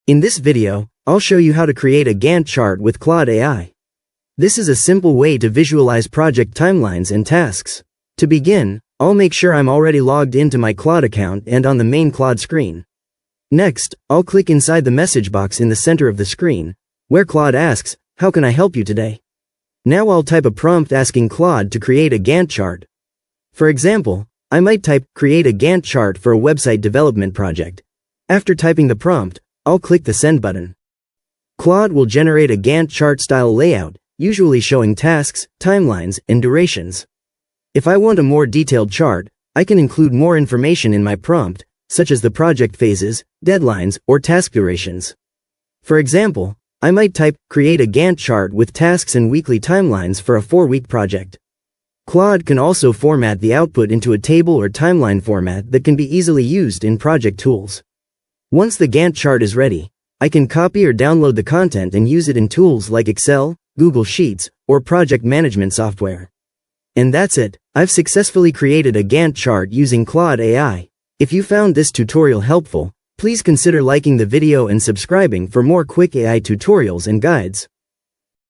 In this video, I'll show you how to create a Gantt chart with Claude AI. This is a simple way to visualize project timelines and tasks. To begin, I'll make sure I'm already logged into my Claude account and on the main Claude screen. Next, I'll click inside the message box in the center of the screen, where Claude asks, "How can I help you today?" Now I'll type a prompt asking Claude to create a Gantt chart. For example, I might type, "Create a Gantt chart for a website development project." After typing the prompt, I'll click the Send button. Claude will generate a Gantt chart style layout, usually showing tasks, timelines, and durations. If I want a more detailed chart, I can include more information in my prompt, such as the project phases, deadlines, or task durations. For example, I might type, "Create a Gantt chart with tasks and weekly timelines for a 4-week project." Claude can also format the output into a table or timeline format that can be easily used in project tools. Once the Gantt chart is ready, I can copy or download the content and use it in tools like Excel, Google Sheets, or project management software. And that's it. I've successfully created a Gantt chart using Claude AI. If you found this tutorial helpful, please consider liking the video and subscribing for more quick AI tutorials and guides.